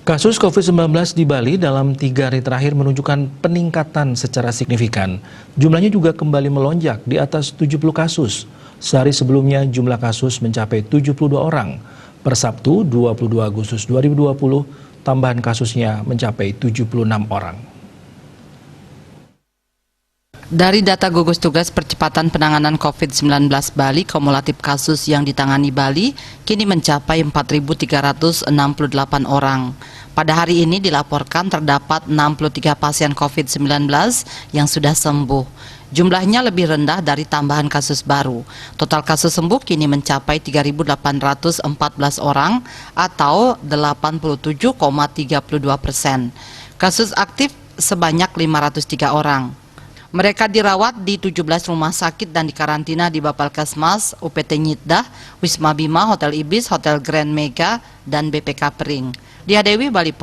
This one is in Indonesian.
Kasus COVID-19 di Bali dalam 3 hari terakhir menunjukkan peningkatan secara signifikan. Jumlahnya juga kembali melonjak di atas 70 kasus. Sehari sebelumnya jumlah kasus mencapai 72 orang. Per Sabtu 22 Agustus 2020, tambahan kasusnya mencapai 76 orang. Dari data gugus tugas percepatan penanganan COVID-19 Bali, kumulatif kasus yang ditangani Bali kini mencapai 4.368 orang. Pada hari ini dilaporkan terdapat 63 pasien COVID-19 yang sudah sembuh. Jumlahnya lebih rendah dari tambahan kasus baru. Total kasus sembuh kini mencapai 3.814 orang atau 87,32%. Kasus aktif sebanyak 503 orang. Mereka dirawat di 17 rumah sakit dan dikarantina di Bapelkesmas, UPT Nyitdah, Wisma Bima, Hotel Ibis, Hotel Grand Mega, dan BPK Pering. Dia Dewi, Bali.